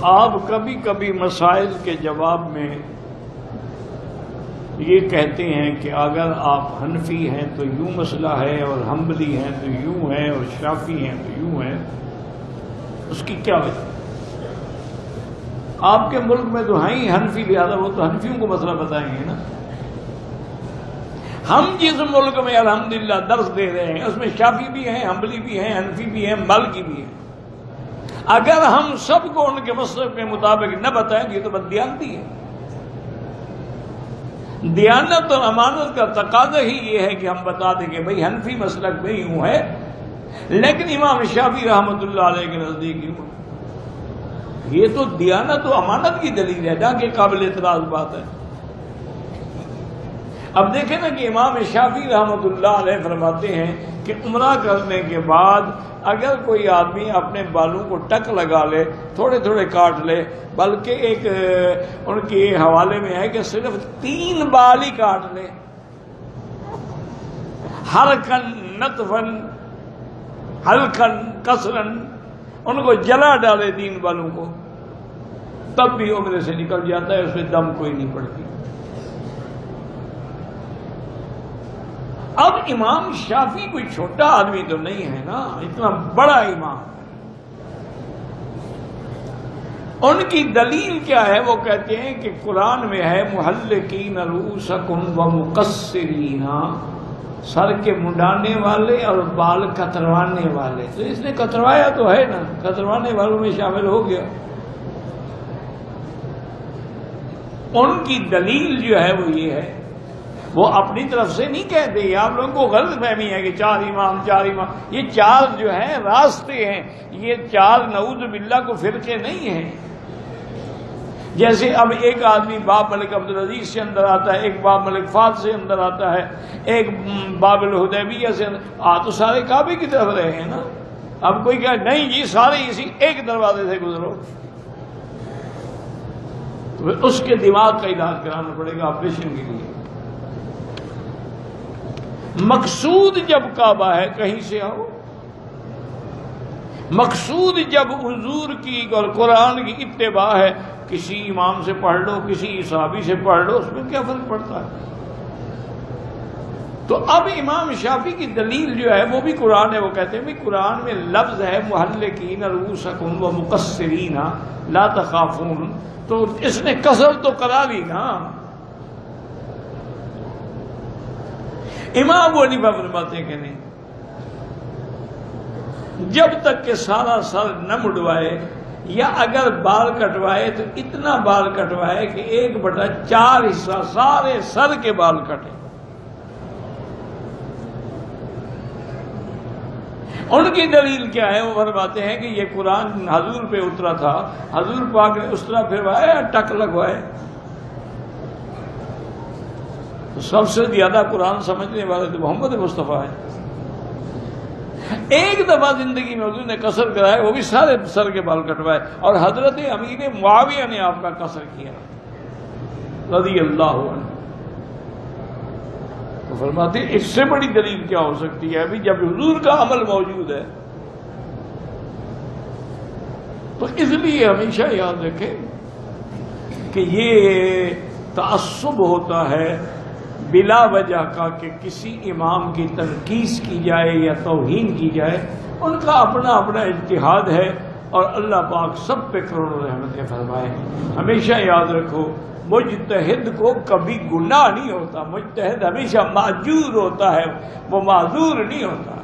آپ کبھی کبھی مسائل کے جواب میں یہ کہتے ہیں کہ اگر آپ حنفی ہیں تو یوں مسئلہ ہے، اور حنبلی ہیں تو یوں ہے، اور شافعی ہیں تو یوں ہے. اس کی کیا وجہ؟ آپ کے ملک میں تو ہیں ہی حنفی، لہٰذا وہ تو حنفیوں کو مسئلہ بتائیں گے نا. ہم جس ملک میں الحمدللہ درس دے رہے ہیں اس میں شافعی بھی ہیں، حنبلی بھی ہیں، حنفی بھی ہیں، مالکی بھی ہیں. اگر ہم سب کو ان کے مسلک کے مطابق نہ بتائیں یہ تو بددیانتی ہے. دیانت اور امانت کا تقاضا ہی یہ ہے کہ ہم بتا دیں کہ بھئی حنفی مسلک میں یوں ہے، لیکن امام شافعی رحمۃ اللہ علیہ کے نزدیک یوں ہے. یہ تو دیانت و امانت کی دلیل ہے نا کہ قابل اعتراض بات ہے. اب دیکھیں نا کہ امام شافعی رحمۃ اللہ علیہ فرماتے ہیں کہ عمرہ کرنے کے بعد اگر کوئی آدمی اپنے بالوں کو ٹک لگا لے، تھوڑے تھوڑے کاٹ لے، بلکہ ایک ان کے حوالے میں ہے کہ صرف 3 بال ہی کاٹ لے، حرکن نطفن حلقن کسرن، ان کو جلا ڈالے 3 بالوں کو، تب بھی عمرے سے نکل جاتا ہے، اس میں دم کوئی نہیں پڑتی. اب امام شافعی کوئی چھوٹا آدمی تو نہیں ہے نا، اتنا بڑا امام. ان کی دلیل کیا ہے؟ وہ کہتے ہیں کہ قرآن میں ہے محلقین رؤوسکم ومقصرین، سر کے منڈانے والے اور بال کتروانے والے. تو اس نے کتروایا تو ہے نا، کتروانے والوں میں شامل ہو گیا. ان کی دلیل جو ہے وہ یہ ہے، وہ اپنی طرف سے نہیں کہتے. یہ آپ لوگوں کو غلط فہمی ہے کہ 4 امام. یہ 4 جو ہیں راستے ہیں، یہ 4 نعوذ باللہ کو فرقے نہیں ہیں. جیسے اب ایک آدمی باب ملک عبدالعزیز سے اندر آتا ہے، ایک باب ملک فات سے اندر آتا ہے، ایک باب الحدیبیہ سے اندر تو سارے کعبے کی طرف رہے ہیں نا. اب کوئی کہے نہیں جی سارے اسی ایک دروازے سے گزرو، تو اس کے دماغ کا علاج کرانا پڑے گا آپریشن کے لیے. مقصود جب کعبہ ہے کہیں سے آؤ، مقصود جب حضور کی اور قرآن کی اتباع ہے، کسی امام سے پڑھ لو، کسی صحابی سے پڑھ لو، اس میں کیا فرق پڑتا ہے؟ تو اب امام شافعی کی دلیل جو ہے وہ بھی قرآن ہے. وہ کہتے ہیں بھی قرآن میں لفظ ہے محلقین رؤوسکم ومقصرین لا تخافون، تو اس نے کسر تو کرا لی نا. امام ابو حنیفہ فرماتے ہیں کہ نہیں، جب تک کہ سارا سر نہ مڈوائے، یا اگر بال کٹوائے تو اتنا بال کٹوائے کہ 1/4 حصہ سارے سر کے بال کٹے. ان کی دلیل کیا ہے؟ وہ فرماتے ہیں کہ یہ قرآن حضور پہ اترا تھا، حضور پاک نے اس طرح پھروایا، ٹک لگوائے. سب سے زیادہ قرآن سمجھنے والے تو محمد مصطفیٰ ہے. ایک دفعہ زندگی میں حضور نے قصر کرائے، وہ بھی سارے سر کے بال کٹوائے، اور حضرت امیر معاویہ نے آپ کا قصر کیا رضی اللہ عنہ. تو فرماتے اس سے بڑی دلیل کیا ہو سکتی ہے؟ ابھی جب حضور کا عمل موجود ہے. تو اس لیے ہمیشہ یاد رکھیں کہ یہ تعصب ہوتا ہے بلا وجہ کا، کہ کسی امام کی تنقیص کی جائے یا توہین کی جائے. ان کا اپنا اپنا اجتہاد ہے، اور اللہ پاک سب پہ کروڑوں رحمتیں فرمائے. ہمیشہ یاد رکھو مجتہد کو کبھی گناہ نہیں ہوتا، مجتہد ہمیشہ معجور ہوتا ہے، وہ معذور نہیں ہوتا.